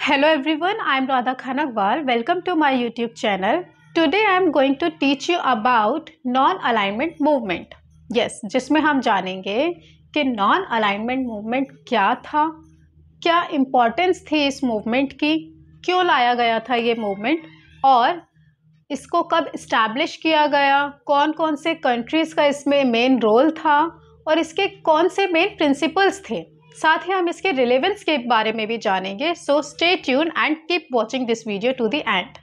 Hello everyone, I am Radha Khanagwal. Welcome to my YouTube channel. Today I am going to teach you about non-alignment movement. Yes, जिसमें हम जानेंगे कि non-alignment movement क्या था, क्या importance थी इस मूवमेंट की, क्यों लाया गया था ये मूवमेंट और इसको कब इस्टेब्लिश किया गया, कौन कौन से कंट्रीज़ का इसमें मेन रोल था और इसके कौन से मेन प्रिंसिपल्स थे। साथ ही हम इसके रिलेवेंस के बारे में भी जानेंगे। So stay tune and keep watching this video to the end.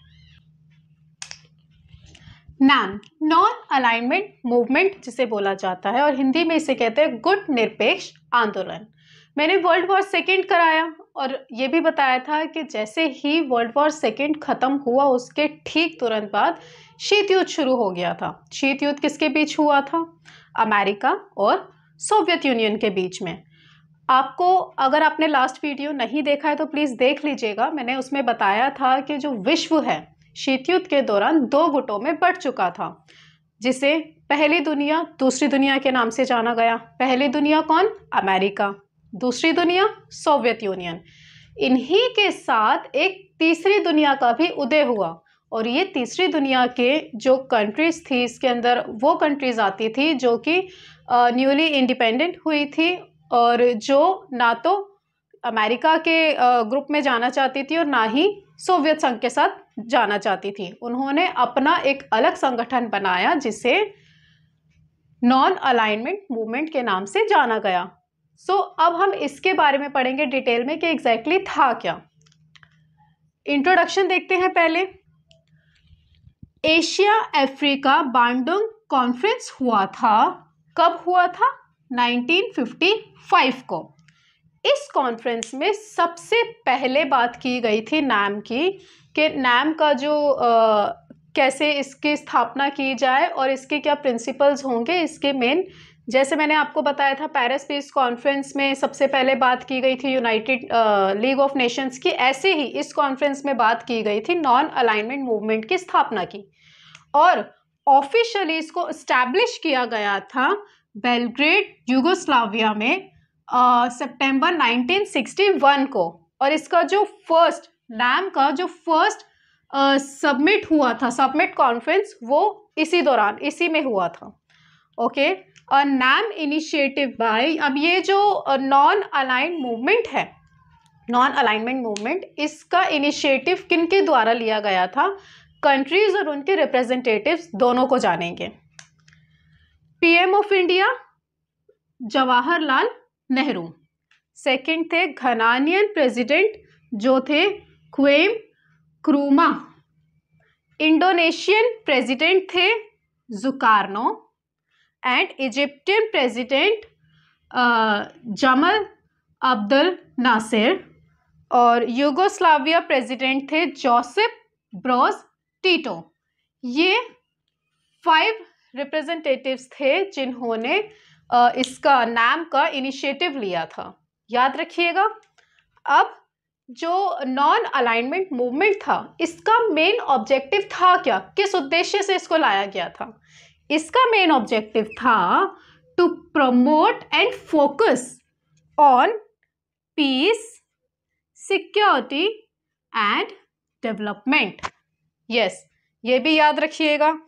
नाम नॉन अलाइनमेंट मूवमेंट जिसे बोला जाता है और हिंदी में इसे कहते हैं गुट निरपेक्ष आंदोलन। मैंने वर्ल्ड वॉर सेकेंड कराया और ये भी बताया था कि जैसे ही वर्ल्ड वॉर सेकेंड ख़त्म हुआ उसके ठीक तुरंत बाद शीत युद्ध शुरू हो गया था। शीत युद्ध किसके बीच हुआ था? अमेरिका और सोवियत यूनियन के बीच में। आपको अगर आपने लास्ट वीडियो नहीं देखा है तो प्लीज़ देख लीजिएगा। मैंने उसमें बताया था कि जो विश्व है शीत युद्ध के दौरान दो गुटों में बंट चुका था, जिसे पहली दुनिया दूसरी दुनिया के नाम से जाना गया। पहली दुनिया कौन? अमेरिका। दूसरी दुनिया सोवियत यूनियन। इन्हीं के साथ एक तीसरी दुनिया का भी उदय हुआ और ये तीसरी दुनिया के जो कंट्रीज़ थी इसके अंदर वो कंट्रीज़ आती थी जो कि न्यूली इंडिपेंडेंट हुई थी और जो ना तो अमेरिका के ग्रुप में जाना चाहती थी और ना ही सोवियत संघ के साथ जाना चाहती थी। उन्होंने अपना एक अलग संगठन बनाया जिसे नॉन अलाइनमेंट मूवमेंट के नाम से जाना गया। अब हम इसके बारे में पढ़ेंगे डिटेल में कि एग्जैक्टली था क्या। इंट्रोडक्शन देखते हैं पहले। एशिया अफ्रीका बांडुंग कॉन्फ्रेंस हुआ था। कब हुआ था? 1955 को। इस कॉन्फ्रेंस में सबसे पहले बात की गई थी नाम की, कि नाम का जो कैसे इसकी स्थापना की जाए और इसके क्या प्रिंसिपल्स होंगे, इसके मेन। जैसे मैंने आपको बताया था पेरिस पीस कॉन्फ्रेंस में सबसे पहले बात की गई थी यूनाइटेड लीग ऑफ नेशंस की, ऐसे ही इस कॉन्फ्रेंस में बात की गई थी नॉन अलाइनमेंट मूवमेंट की स्थापना की और ऑफिशियली इसको इस्टेब्लिश किया गया था बेलग्रेड यूगोस्लाविया में सितंबर 1961 को। और इसका जो फर्स्ट नाम का जो फर्स्ट सबमिट हुआ था, सबमिट कॉन्फ्रेंस, वो इसी में हुआ था। ओके, नाम इनिशिएटिव बाय, अब ये जो नॉन अलाइंड मूवमेंट है, नॉन अलाइनमेंट मूवमेंट, इसका इनिशिएटिव किन के द्वारा लिया गया था? कंट्रीज और उनके रिप्रेजेंटेटिव्स दोनों को जानेंगे। PM of India Jawaharlal Nehru. Second थे घनानियन प्रेसिडेंट जो थे क्वेम क्रूमा। इंडोनेशियन प्रेसिडेंट थे जुकार्नो एंड इजिप्टियन प्रेसिडेंट जमल अब्दुल नासिर और यूगोस्लाविया प्रेसिडेंट थे जोसेफ ब्रोज टीटो। ये 5 रिप्रेजेंटेटिव्स थे जिन्होंने इसका नाम का इनिशिएटिव लिया था। याद रखिएगा। अब जो नॉन अलाइनमेंट मूवमेंट था इसका मेन ऑब्जेक्टिव था क्या? किस उद्देश्य से इसको लाया गया था? इसका मेन ऑब्जेक्टिव था to promote and focus on peace, security and development. Yes, ये भी याद रखिएगा।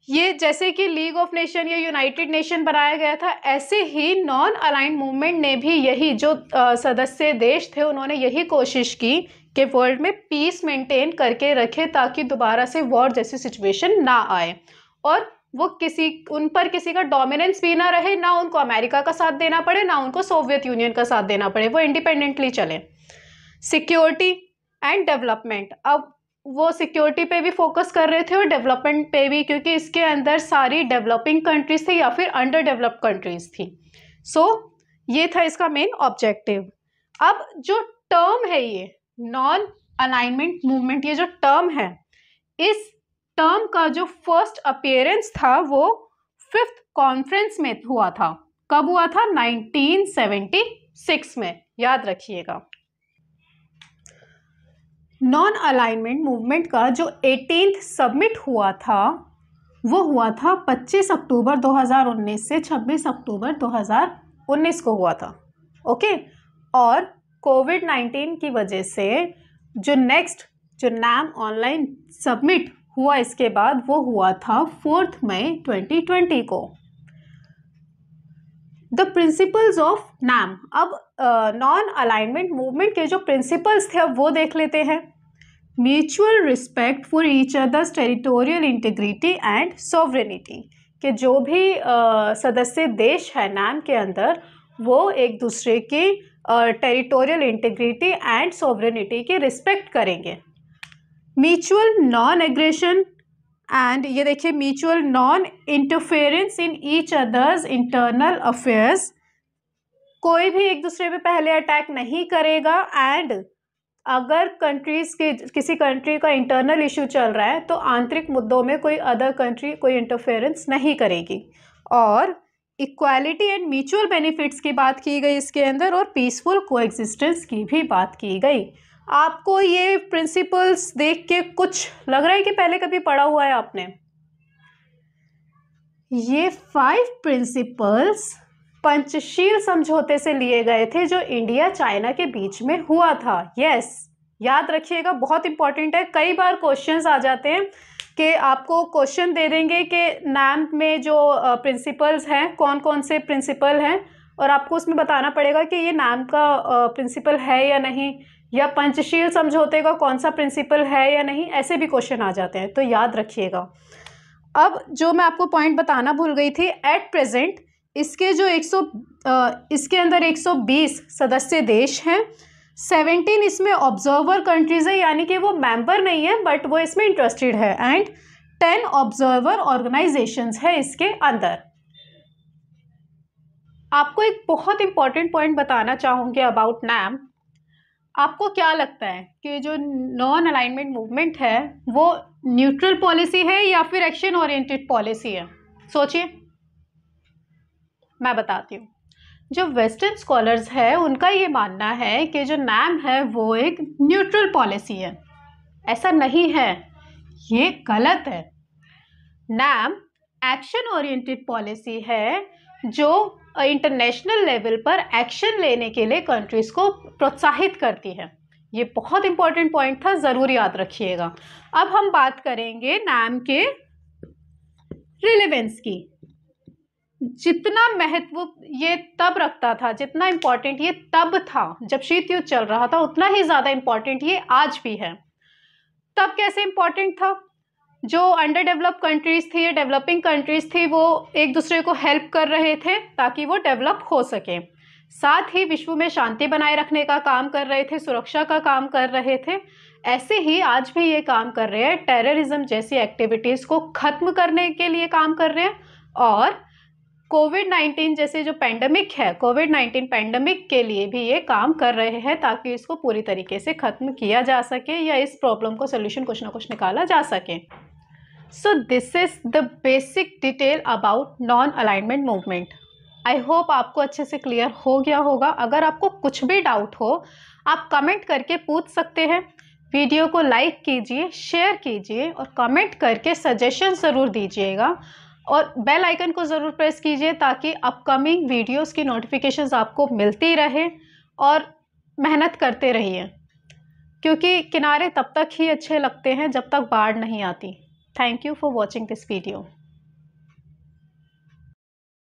ये जैसे कि लीग ऑफ नेशन या यूनाइटेड नेशन बनाया गया था, ऐसे ही नॉन अलाइंड मूवमेंट ने भी यही जो सदस्य देश थे उन्होंने यही कोशिश की कि वर्ल्ड में पीस मेंटेन करके रखे ताकि दोबारा से वॉर जैसी सिचुएशन ना आए और वो उन पर किसी का डोमिनेंस भी ना रहे, ना उनको अमेरिका का साथ देना पड़े, ना उनको सोवियत यूनियन का साथ देना पड़े, वो इंडिपेंडेंटली चले। सिक्योरिटी एंड डेवलपमेंट, अब वो सिक्योरिटी पे भी फोकस कर रहे थे और डेवलपमेंट पे भी, क्योंकि इसके अंदर सारी डेवलपिंग कंट्रीज थी या फिर अंडर डेवलप्ड कंट्रीज थी। ये था इसका मेन ऑब्जेक्टिव। अब जो टर्म है ये नॉन अलाइनमेंट मूवमेंट, ये जो टर्म है, इस टर्म का जो फर्स्ट अपीयरेंस था वो 5th कॉन्फ्रेंस में हुआ था। कब हुआ था? 1976 में। याद रखिएगा। नॉन अलाइनमेंट मूवमेंट का जो 18th सबमिट हुआ था वो हुआ था 25 अक्टूबर 2019 से 26 अक्टूबर 2019 को हुआ था। ओके, और कोविड-19 की वजह से जो नेक्स्ट जो NAM ऑनलाइन सबमिट हुआ इसके बाद वो हुआ था 4 मई 2020 को। द प्रिंसिपल्स ऑफ NAM, अब नॉन अलाइनमेंट मूवमेंट के जो प्रिंसिपल्स थे अब वो देख लेते हैं। Mutual respect for each others territorial integrity and sovereignty, कि जो भी सदस्य देश है NAM के अंदर वो एक दूसरे की टेरिटोरियल इंटीग्रिटी एंड सॉवरेनिटी की रिस्पेक्ट करेंगे। म्यूचुअल नॉन एग्रेशन एंड ये देखिए mutual non interference in each others internal affairs, कोई भी एक दूसरे पे पहले अटैक नहीं करेगा एंड अगर कंट्रीज के किसी कंट्री का इंटरनल इशू चल रहा है तो आंतरिक मुद्दों में कोई अदर कंट्री कोई इंटरफेरेंस नहीं करेगी। और इक्वालिटी एंड म्यूचुअल बेनिफिट्स की बात की गई इसके अंदर, और पीसफुल कोएग्जिस्टेंस की भी बात की गई। आपको ये प्रिंसिपल्स देख के कुछ लग रहा है कि पहले कभी पढ़ा हुआ है आपने? ये 5 प्रिंसिपल्स पंचशील समझौते से लिए गए थे जो इंडिया चाइना के बीच में हुआ था। यस, याद रखिएगा, बहुत इंपॉर्टेंट है। कई बार क्वेश्चंस आ जाते हैं कि आपको क्वेश्चन दे देंगे कि NAM में जो प्रिंसिपल्स हैं कौन कौन से प्रिंसिपल हैं, और आपको उसमें बताना पड़ेगा कि ये NAM का प्रिंसिपल है या नहीं, या पंचशील समझौते का कौन सा प्रिंसिपल है या नहीं, ऐसे भी क्वेश्चन आ जाते हैं, तो याद रखिएगा। अब जो मैं आपको पॉइंट बताना भूल गई थी, एट प्रेजेंट इसके जो इसके अंदर 120 सदस्य देश हैं, 17 इसमें ऑब्जर्वर कंट्रीज है, यानी कि वो मेंबर नहीं है बट वो इसमें इंटरेस्टेड है, एंड 10 ऑब्जर्वर ऑर्गेनाइजेशंस है इसके अंदर। आपको एक बहुत इंपॉर्टेंट पॉइंट बताना चाहूँगी अबाउट NAM। आपको क्या लगता है कि जो नॉन अलाइनमेंट मूवमेंट है वो न्यूट्रल पॉलिसी है या फिर एक्शन ओरिएंटेड पॉलिसी है? सोचिए, मैं बताती हूँ। जो वेस्टर्न स्कॉलर्स है उनका ये मानना है कि जो NAM है वो एक न्यूट्रल पॉलिसी है। ऐसा नहीं है, ये गलत है। NAM एक्शन ओरिएंटेड पॉलिसी है जो इंटरनेशनल लेवल पर एक्शन लेने के लिए कंट्रीज को प्रोत्साहित करती है। ये बहुत इंपॉर्टेंट पॉइंट था, ज़रूर याद रखिएगा। अब हम बात करेंगे NAM के रिलेवेंस की। जितना महत्व ये तब रखता था, जितना इम्पोर्टेंट ये तब था जब शीत युद्ध चल रहा था, उतना ही ज़्यादा इम्पोर्टेंट ये आज भी है। तब कैसे इम्पोर्टेंट था? जो अंडर डेवलप कंट्रीज थी या डेवलपिंग कंट्रीज थी वो एक दूसरे को हेल्प कर रहे थे ताकि वो डेवलप हो सके, साथ ही विश्व में शांति बनाए रखने का काम कर रहे थे, सुरक्षा का काम कर रहे थे। ऐसे ही आज भी ये काम कर रहे हैं, टेररिज्म जैसी एक्टिविटीज़ को ख़त्म करने के लिए काम कर रहे हैं, और कोविड-19 जैसे जो पेंडेमिक है, कोविड-19 पेंडेमिक के लिए भी ये काम कर रहे हैं ताकि इसको पूरी तरीके से ख़त्म किया जा सके या इस प्रॉब्लम को सोल्यूशन कुछ ना कुछ निकाला जा सके। So this is the basic detail about non alignment movement. I hope आपको अच्छे से क्लियर हो गया होगा। अगर आपको कुछ भी डाउट हो आप कमेंट करके पूछ सकते हैं। वीडियो को लाइक कीजिए, शेयर कीजिए और कमेंट करके सजेशन ज़रूर दीजिएगा, और बेल आइकन को ज़रूर प्रेस कीजिए ताकि अपकमिंग वीडियोस की नोटिफिकेशंस आपको मिलती रहे, और मेहनत करते रहिए क्योंकि किनारे तब तक ही अच्छे लगते हैं जब तक बाढ़ नहीं आती। Thank you for watching this video.